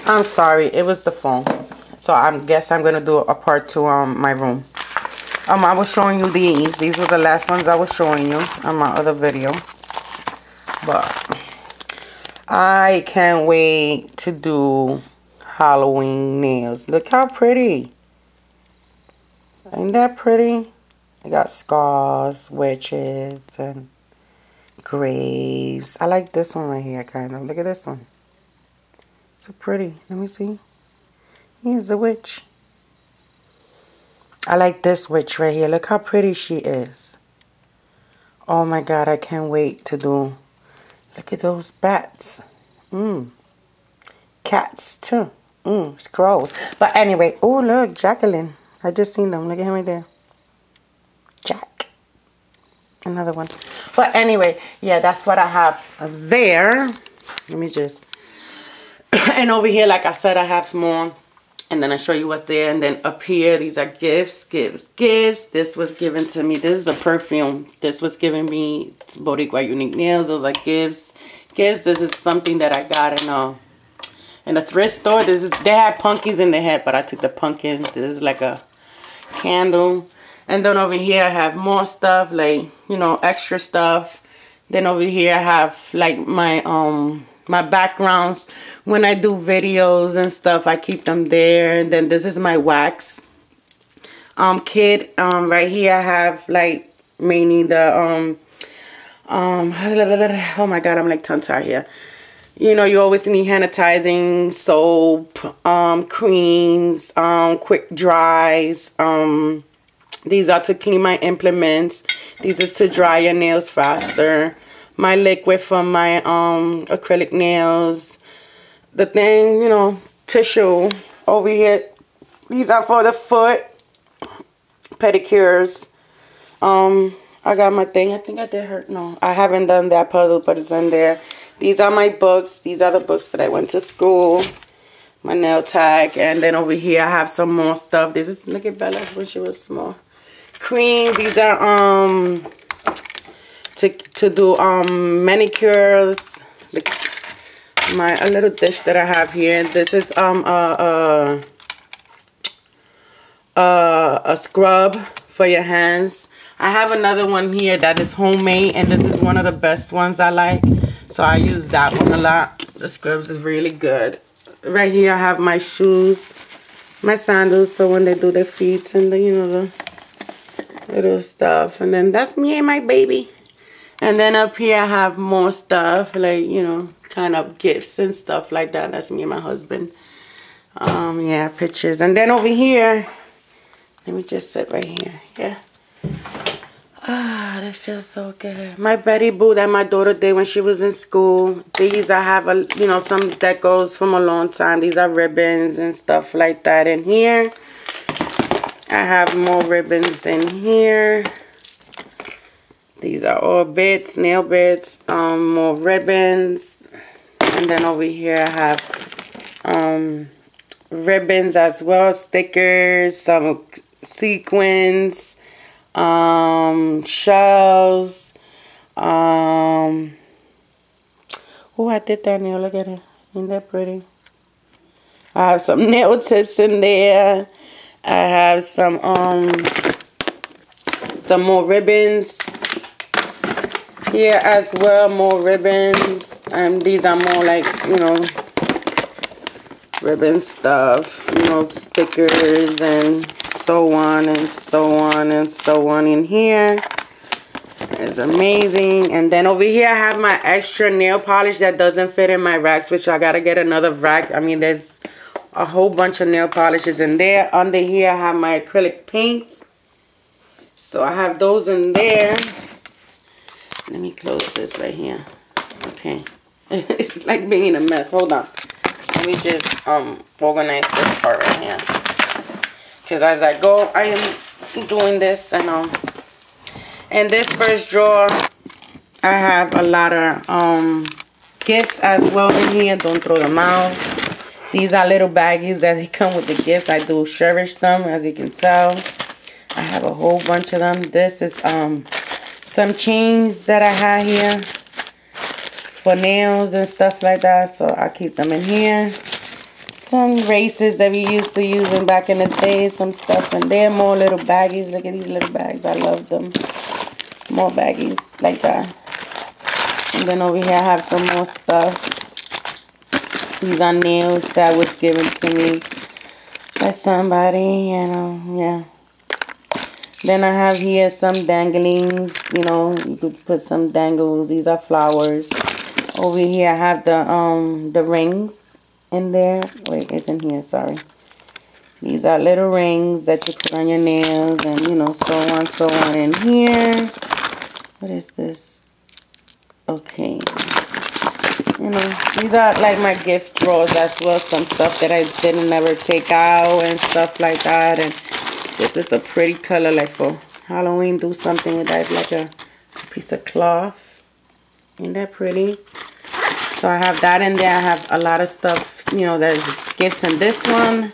I'm sorry, it was the phone. So I guess I'm gonna do a part 2 on my room. I was showing you these. These were the last ones I was showing you on my other video. But I can't wait to do Halloween nails. Look how pretty. Ain't that pretty? I got scars, witches, and graves. I like this one right here, kind of. Look at this one. So pretty. Let me see. Here's a witch. I like this witch right here. Look how pretty she is. Oh my God, I can't wait to do. Look at those bats. Cats too. Squirrels. But anyway, oh look, Jacqueline. I just seen them. Look at him right there. Jack. Another one. But anyway, yeah, that's what I have there. Let me just. And over here, like I said, I have more. And then I show you what's there. And then up here, these are gifts. This was given to me. This is a perfume. This was given me. It's Boricua Unique Nails. Those are gifts. This is something that I got in a thrift store. They had pumpkins in the head, but I took the pumpkins. This is like a candle. And then over here, I have more stuff, like, you know, extra stuff. Then over here, I have like my my backgrounds when I do videos and stuff. I keep them there. And then this is my wax kit. Right here I have like mainly the oh my God, I'm like tongue tied here. You know, you always need sanitizing, soap, creams, quick dries. These are to clean my implements. These is to dry your nails faster. My liquid for my acrylic nails. The thing, you know, tissue over here. These are for the foot. Pedicures. I got my thing. I think I did hurt. No, I haven't done that puzzle, but it's in there. These are my books. These are the books that I went to school. My nail tag. And then over here I have some more stuff. This is, look at Bella's when she was small. Cream. These are to do manicures. A little dish that I have here. This is a scrub for your hands. I have another one here that is homemade, and this is one of the best ones I like, so I use that one a lot. The scrubs is really good. Right here I have my shoes, my sandals, so when they do their feet and the, you know, the little stuff. And then that's me and my baby. And then up here I have more stuff, like, you know, kind of gifts and stuff like that. That's me and my husband. Yeah, pictures. And then over here, let me just sit right here. Yeah. Ah, this feels so good. My Betty Boo that my daughter did when she was in school. These I have, you know, some that goes from a long time. These are ribbons and stuff like that in here. I have more ribbons in here. These are all bits, nail bits, more ribbons. And then over here I have ribbons as well, stickers, some sequins, shells. Oh, I did that nail. Look at it. Isn't that pretty? I have some nail tips in there. I have some more ribbons here as well. More ribbons. And these are more like, you know, ribbon stuff, you know, stickers and so on and so on and so on in here. It's amazing. And then over here I have my extra nail polish that doesn't fit in my racks, which I gotta get another rack. I mean, there's a whole bunch of nail polishes in there. Under here I have my acrylic paints, so I have those in there. Let me close this right here. Okay. It's like being a mess. Hold on. Let me just organize this part right here. Because as I go, I am doing this. And in this first drawer, I have a lot of gifts as well in here. Don't throw them out. These are little baggies that they come with the gifts. I do cherish them, as you can tell. I have a whole bunch of them. This is some chains that I have here for nails and stuff like that, so I keep them in here. some races that we used to using back in the day. Some stuff in there. More little baggies. Look at these little bags. I love them. More baggies like that. And then over here I have some more stuff. These are nails that was given to me by somebody, and yeah. Then I have here some danglings. You know, you could put some dangles. These are flowers. Over here I have the rings in there. Wait, it's in here, sorry. These are little rings that you put on your nails, and you know, so on in here. What is this? Okay. You know, these are like my gift drawers as well. Some stuff that I didn't ever take out and stuff like that. And this is a pretty color, like for Halloween. Do something with that, like a piece of cloth. Isn't that pretty? So I have that in there. I have a lot of stuff, you know, that is gifts in this one.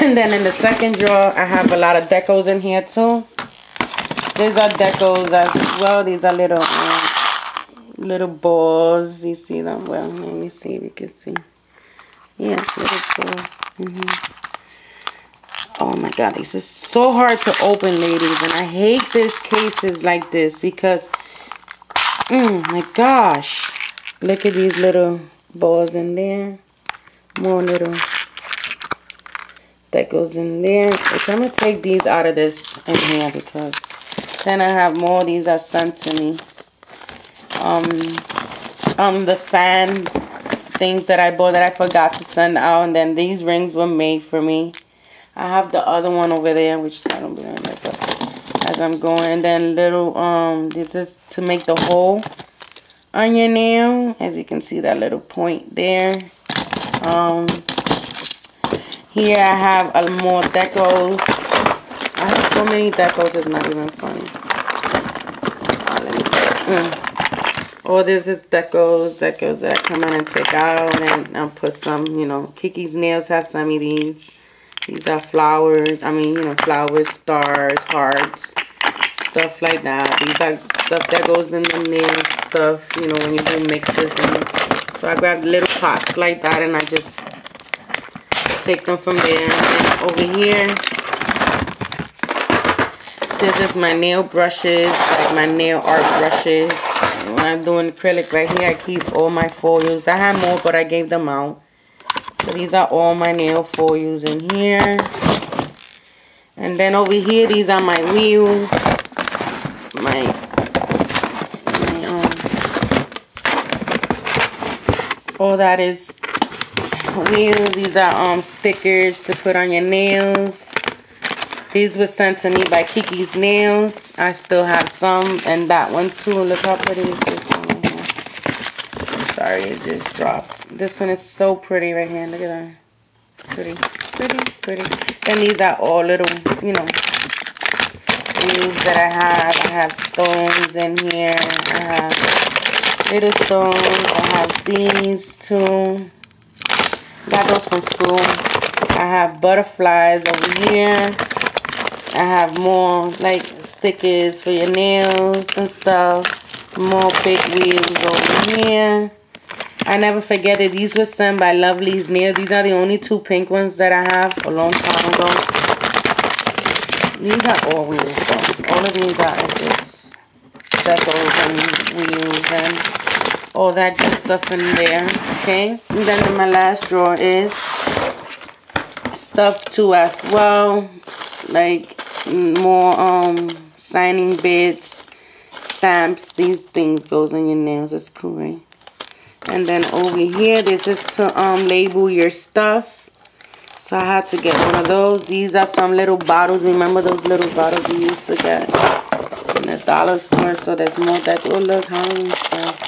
And then in the second drawer, I have a lot of decos in here too. These are decos as well. These are little balls. You see them? Well, let me see if you can see. Yeah, little balls. Oh my God, this is so hard to open, ladies. And I hate these cases like this because, my gosh. Look at these little balls in there. More little that goes in there. So I'm going to take these out of this in here because then I have more. These are sent to me. The sand things that I bought that I forgot to send out, and then these rings were made for me. I have the other one over there, which I don't believe as I'm going. And then little this is to make the hole on your nail. As you can see, that little point there. Here I have more decos. I have so many decos, it's not even funny. Oh, this is decos that I come in and take out, and I'll put some, you know, Kiki's Nails has some of these. These are flowers. I mean, you know, flowers, stars, hearts, stuff like that. These are stuff that goes in the nail stuff, you know, when you do mixes. And so I grabbed little pots like that, and I just take them from there. And over here, this is my nail brushes, like my nail art brushes. When I'm doing acrylic right here, I keep all my foils. I have more, but I gave them out. So these are all my nail foils in here. And then over here, these are my wheels. All that is wheels. These are stickers to put on your nails. These were sent to me by Kiki's Nails. I still have some, and that one too. Look how pretty is this one right here. Sorry, it just dropped. This one is so pretty right here. Look at that. Pretty, pretty, pretty. Then these are all little, you know, wheels that I have. I have stones in here. I have little stones. I have these too. Got those from school. I have butterflies over here. I have more like stickers for your nails and stuff. More big wheels over here. I never forget it. These were sent by Lovely's Nails. These are the only two pink ones that I have a long time ago. These are all wheels though. All of these are just decals and wheels and all that good stuff in there. Okay. And then in my last drawer is stuff too as well. Like more signing bits, stamps. These things goes on your nails. It's cool, right? And then over here, this is to label your stuff. So I had to get one of those. These are some little bottles. Remember those little bottles we used to get in the dollar store? So there's more that, oh look, Halloween stuff.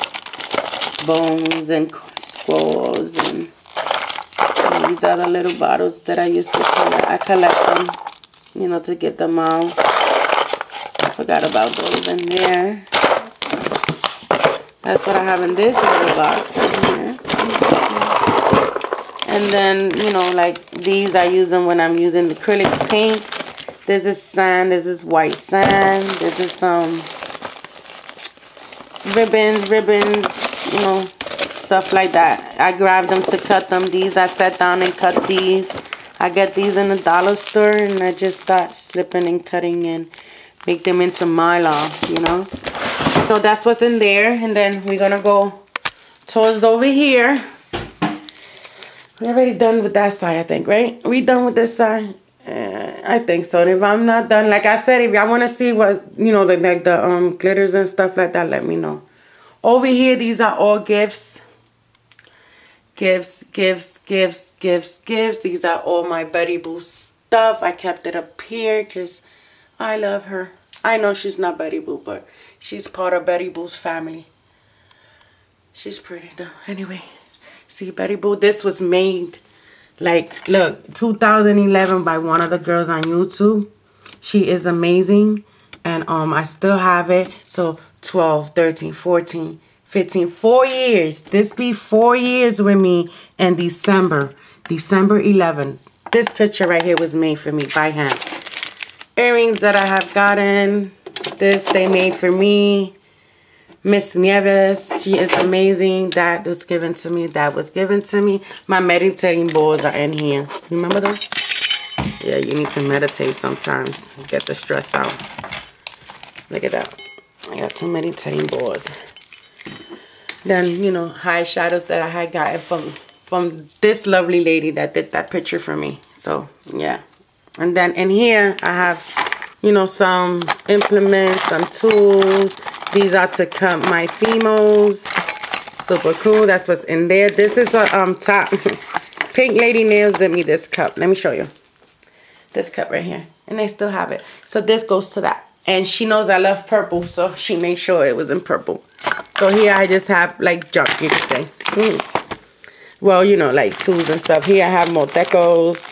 Bones and squirrels, and these are the little bottles that I used to collect. I collect them, you know, to get them out. I forgot about those in there. That's what I have in this little box in here. And then, you know, like these, I use them when I'm using the acrylic paints. This is sand. This is white sand. This is some ribbons, you know, stuff like that. I grabbed them to cut them. These, I sat down and cut these. I get these in the dollar store, and I just start slipping and cutting and make them into mylar, you know. So that's what's in there. And then we're gonna go towards over here. We're already done with that side, I think, right? Are we done with this side? I think so. If I'm not done, like I said, if y'all want to see what, you know, like the glitters and stuff like that, let me know. Over here, these are all gifts. Gifts. These are all my Betty Boo stuff. I kept it up here because I love her. I know she's not Betty Boo, but she's part of Betty Boo's family. She's pretty though. Anyway, see, Betty Boo, this was made, like, look, 2011 by one of the girls on YouTube. She is amazing. And I still have it. So 12, 13, 14, 15, 4 years. This be 4 years with me in December 11. This picture right here was made for me by hand. Earrings that I have gotten. This they made for me. Miss Nieves, she is amazing. That was given to me. That was given to me. My meditating balls are in here. Remember those? Yeah, you need to meditate sometimes. Get the stress out. Look at that. I got 2 meditating balls. Then, you know, high shadows that I had gotten from this lovely lady that did that picture for me. So, yeah. And then in here, I have, you know, some implements, some tools. These are to cut my phimos. Super cool. That's what's in there. This is a top. Pink Lady Nails did me this cup. Let me show you. This cup right here. And I still have it. So this goes to that. And she knows I love purple, so she made sure it was in purple. So here I just have like junk, you could say. Well, you know, like tools and stuff. Here I have more decos.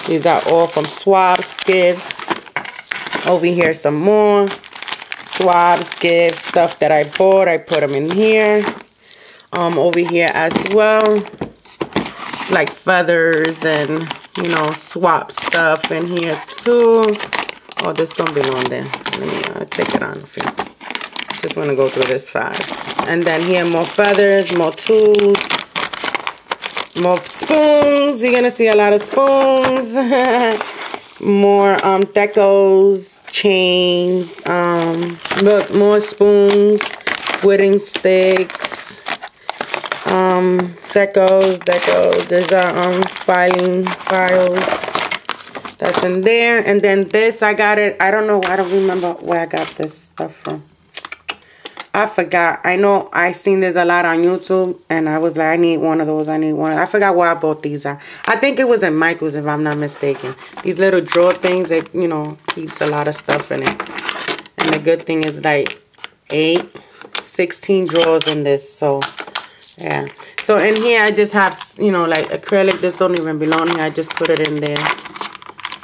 These are all from swaps, gifts. Over here some more swaps, gifts, stuff that I bought. I put them in here. Over here as well. It's like feathers and, you know, swap stuff in here too. Oh, this don't belong there. Let me take it on. Just want to go through this fast. And then here, more feathers, more tools, more spoons. You're going to see a lot of spoons. More decos, chains. Look, more spoons, whittling sticks. Decos. These are filing files. That's in there. And then this, I got it. I don't know. I don't remember where I got this stuff from. I forgot. I know I seen this a lot on YouTube. And I was like, I need one of those. I need one. I forgot where I bought these at. I think it was in Michael's, if I'm not mistaken. These little drawer things that, you know, keeps a lot of stuff in it. And the good thing is like 16 drawers in this. So, yeah. So in here, I just have, you know, like acrylic. This don't even belong here. I just put it in there.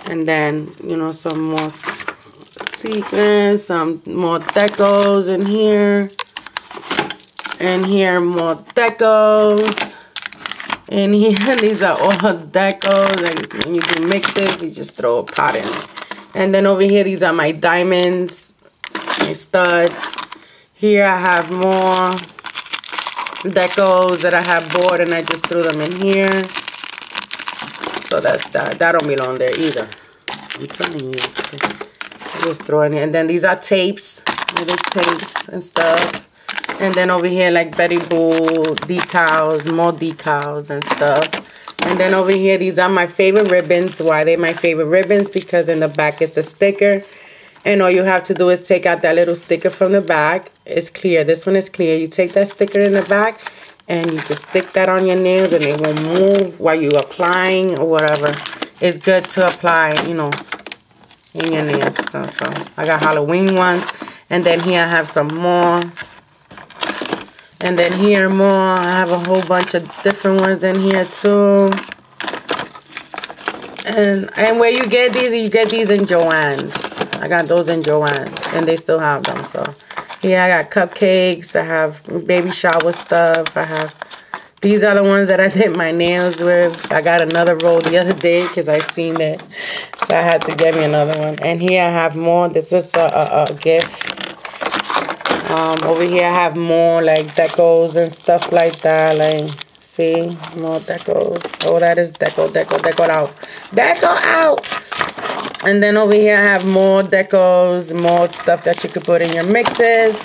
And then, you know, some more sequins, some more decos in here. And here, more decos. And here, these are all decos. And you do mixes, you just throw a pot in it. And then over here, these are my diamonds, my studs. Here, I have more decos that I have bought, and I just threw them in here. So that's that. That don't belong there either. I'm telling you. I just throw it in. And then these are tapes. Little tapes and stuff. And then over here, like Betty Boo decals, more decals and stuff. And then over here, these are my favorite ribbons. Why they my favorite ribbons? Because in the back it's a sticker. And all you have to do is take out that little sticker from the back. It's clear. This one is clear. You take that sticker in the back. And you just stick that on your nails and it will move while you're applying or whatever. It's good to apply, you know, in your nails. So I got Halloween ones. And then here I have some more. And then here more. I have a whole bunch of different ones in here too. And where you get these in Joann's. I got those in Joann's. And they still have them, so. Yeah, I got cupcakes. I have baby shower stuff. I have, these are the ones that I did my nails with. I got another roll the other day because I seen it. So I had to get me another one. And here I have more. This is a gift. Over here I have more like decos and stuff like that. Like, see, more decos. Oh, that is deco out. Deco out. And then over here I have more decos, more stuff that you could put in your mixes.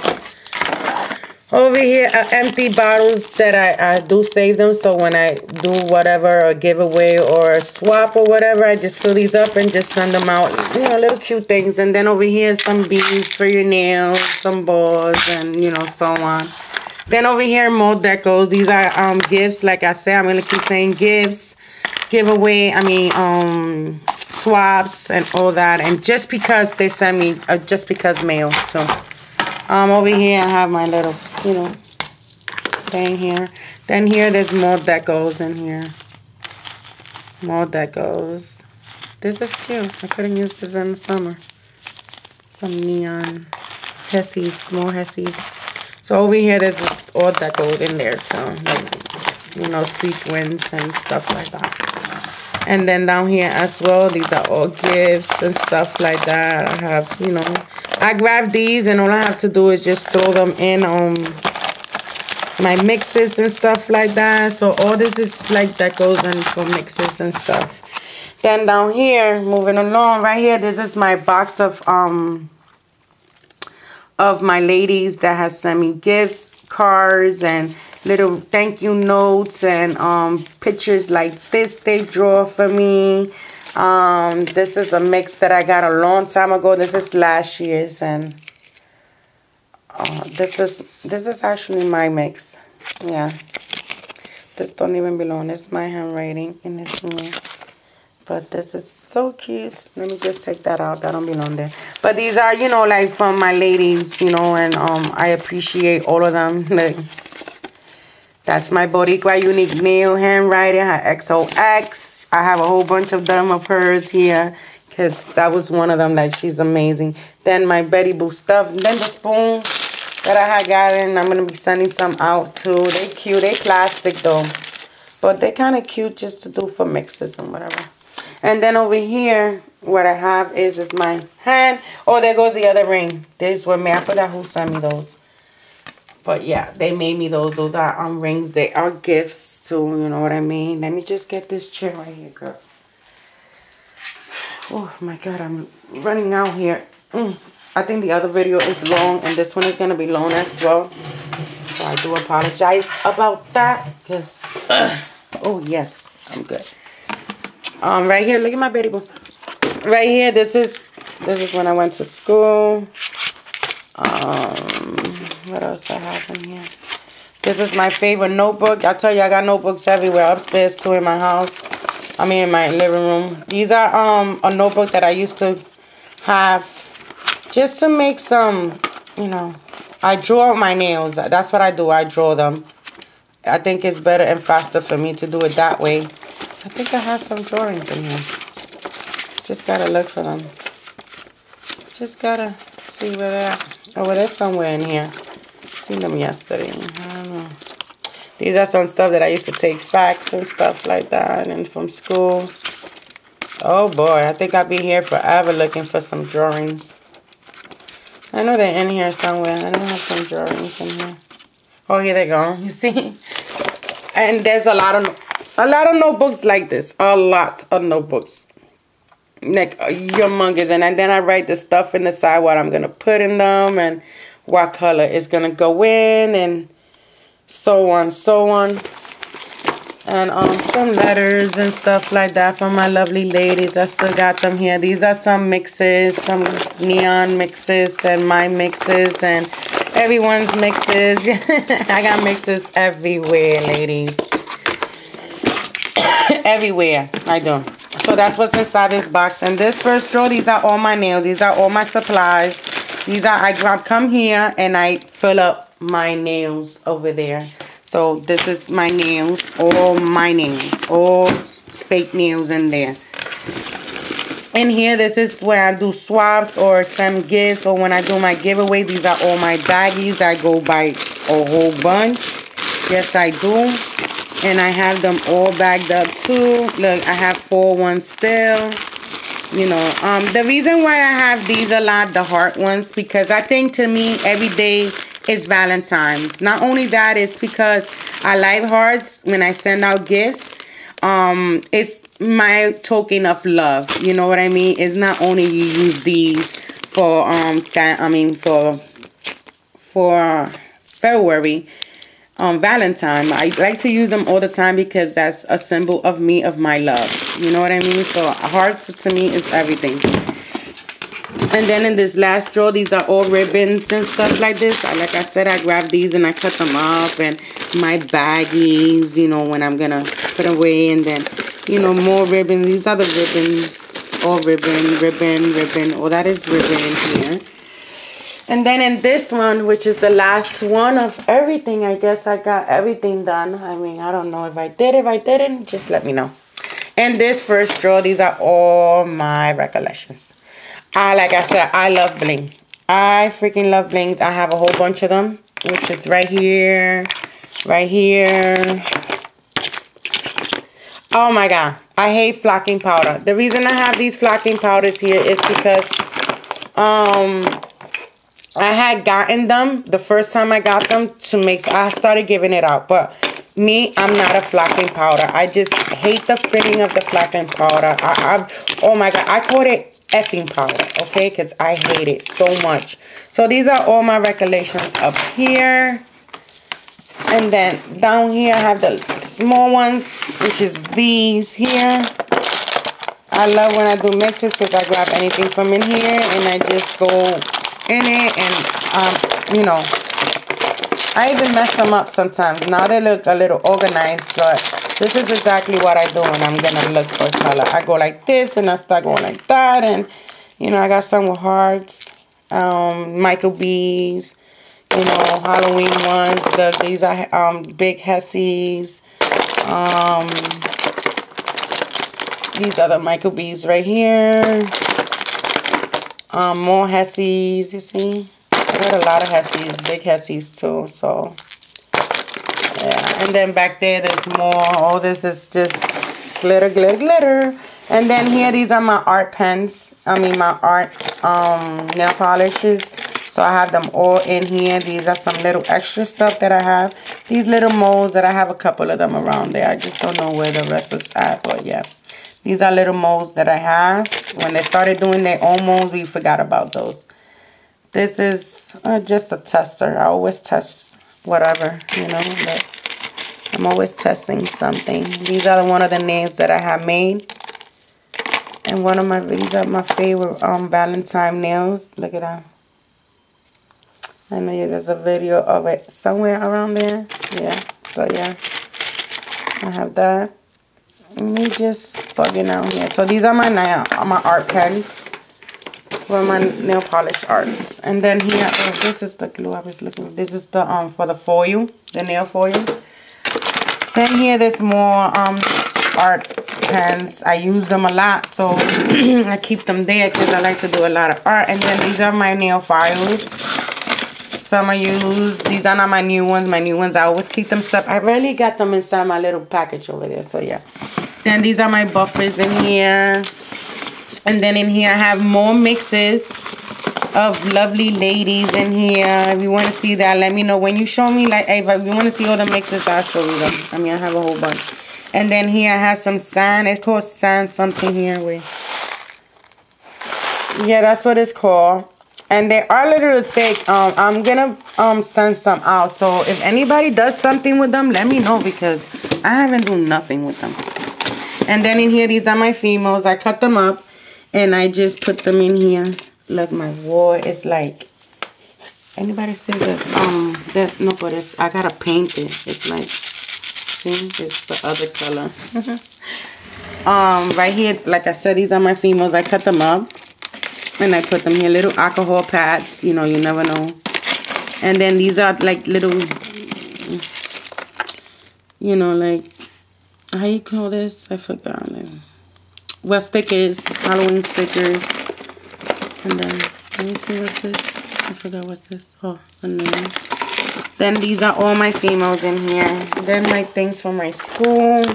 Over here are empty bottles that I do save them, so when I do whatever, a giveaway or a swap or whatever, I just fill these up and just send them out. You know, little cute things. And then over here some beads for your nails, some balls, and you know, so on. Then over here more decos. These are gifts. Like I said, I'm gonna keep saying gifts, giveaway. I mean swaps and all that. And just because they send me, just because mail too. Over here I have my little, you know, thing here. Then here there's more decos in here. More decos. This is cute. I couldn't use this in the summer. Some neon Hessies, small Hessies. So over here there's all decoed in there too. Like, you know, sequins and stuff like that. And then down here as well, these are all gifts and stuff like that. I have, you know, I grab these and all I have to do is just throw them in my mixes and stuff like that. So all this is like that goes in for mixes and stuff. Then down here, moving along, right here, this is my box of my ladies that has sent me gifts, cards, and little thank you notes and pictures like this they draw for me. This is a mix that I got a long time ago. This is last year's, and this is actually my mix. Yeah, this don't even belong. It's my handwriting in this one. But this is so cute. Let me just take that out. That don't belong there. But these are, you know, like from my ladies, you know, and I appreciate all of them. Like, that's my Boricua Unique Nail handwriting, her XOX. I have a whole bunch of them of hers here because that was one of them. Like, she's amazing. Then my Betty Boo stuff. Then the spoon that I had gotten. I'm going to be sending some out too. They cute. They plastic though. But they kind of cute just to do for mixes and whatever. And then over here, what I have is my hand. Oh, there goes the other ring. These were made. I forgot who sent me those. But yeah, they made me those. Those are rings. They are gifts too. You know what I mean? Let me just get this chair right here, girl. Oh my God, I'm running out here. I think the other video is long, and this one is gonna be long as well. So I do apologize about that. Cause oh yes, I'm good. Right here, look at my Betty Boo. Right here, this is when I went to school. What else I have in here? This is my favorite notebook. I tell you, I got notebooks everywhere. Upstairs too in my house. I mean, in my living room. These are a notebook that I used to have just to make some, you know. I draw my nails. That's what I do. I draw them. I think it's better and faster for me to do it that way. I think I have some drawings in here. Just gotta look for them. Just gotta see where they're at. Oh, well, they're somewhere in here. Seen them yesterday. I don't know. These are some stuff that I used to take facts and stuff like that, and from school. Oh boy, I think I'll be here forever looking for some drawings. I know they're in here somewhere. I don't have some drawings in here. Oh, here they go. You see? And there's a lot of notebooks like this. A lot of notebooks. Like humongous. And then I write the stuff in the side what I'm gonna put in them and what color is gonna go in and so on, so on. And some letters and stuff like that from my lovely ladies. I still got them here. These are some mixes, some neon mixes and my mixes and everyone's mixes. I got mixes everywhere, ladies. Everywhere I do. So that's what's inside this box. And this first drawer, these are all my nails. These are all my supplies. These are, I come here and I fill up my nails over there. So this is my nails, all my nails, all fake nails in there. In here, this is where I do swaps or some gifts, or when I do my giveaway. These are all my baggies. I go buy a whole bunch. Yes, I do. And I have them all bagged up too. Look, I have 4 ones still. You know, the reason why I have these a lot, the heart ones, because I think to me every day it's Valentine's. Not only that, it's because I like hearts when I send out gifts. It's my token of love. You know what I mean? It's not only you use these for for February, Valentine. I like to use them all the time because that's a symbol of me, of my love. You know what I mean? So hearts to me is everything. And then in this last drawer, these are all ribbons and stuff like this. Like I said, I grabbed these and I cut them up. And my baggies, you know, when I'm gonna put away. And then, you know, more ribbons. These are the ribbons. All ribbon. Oh, that is ribbon in here. And then in this one, which is the last one of everything, I guess I got everything done. I mean, I don't know if I did. If I didn't, just let me know. In this first drawer, these are all my recollections. Like I said, I love bling. I freaking love blings. I have a whole bunch of them, which is right here, right here. Oh my God, I hate flocking powder. The reason I have these flocking powders here is because I had gotten them the first time I got them to make. I started giving it out, but me, I'm not a flocking powder. I just hate the feeling of the flocking powder. Oh my God, I call it effing powder, okay, because I hate it so much. So these are all my recollections up here. And then down here I have the small ones, which is these here. I love when I do mixes because I grab anything from in here and I just go in it. And you know, I even mess them up sometimes. Now they look a little organized, but this is exactly what I do when I'm gonna look for color. I go like this and I start going like that. And you know, I got some with hearts, Michael B's, you know, Halloween ones. These are big Hessies. These are the Michael B's right here. More Hessies, you see. I got a lot of Hessies, big Hessies too, so yeah. And then back there's more. Oh, this is just glitter, glitter, glitter. And then here, these are my art pens. I mean, my art nail polishes. So I have them all in here. These are some little extra stuff that I have. These little molds that I have a couple of them around there. I just don't know where the rest is at, but yeah. These are little molds that I have. When they started doing their own molds, we forgot about those. This is just a tester. I always test whatever, you know, but I'm always testing something. These are one of the nails that I have made. And these are my favorite Valentine nails. Look at that. I know there's a video of it somewhere around there. Yeah, so yeah. I have that. Me just bugging out here. So these are my art pens. For my nail polish arts. And then here, oh, this is the glue I was looking for. This is the for the foil, the nail foil. Then here there's more art pens. I use them a lot, so I keep them there because I like to do a lot of art. And then these are my nail files. Some I use. These are not my new ones. My new ones, I always keep them separate. I rarely got them inside my little package over there, so yeah. Then these are my buffers in here. And then in here I have more mixes of lovely ladies in here. If you want to see that, let me know. When you show me, like, if you want to see all the mixes, I'll show you them. I mean, I have a whole bunch. And then here I have some sand. It's called sand something here. Wait. Yeah, that's what it's called. And they are a little thick. I'm going to send some out. So if anybody does something with them, let me know because I haven't done nothing with them. And then in here, these are my females. I cut them up. And I just put them in here. Look, my wall is like, anybody see this? No, but it's, I gotta paint it. It's like, see, it's the other color. Right here, like I said, these are my females. I cut them up. And I put them here, little alcohol pads. You know, you never know. And then these are like little, you know, like, how you call this? I forgot. Like, well, stickers, Halloween stickers. And then, let me see what's this. I forgot what's this. Oh, and then these are all my females in here. Then my things for my school.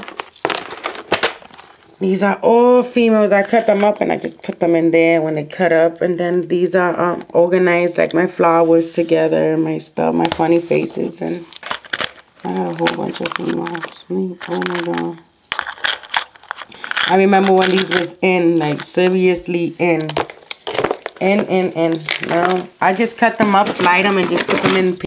These are all females. I cut them up and I just put them in there when they cut up. And then these are organized like my flowers together, my stuff, my funny faces. And I have a whole bunch of females. Oh my God. I remember when these was in, like seriously in. Now I just cut them up, slide them, and just put them in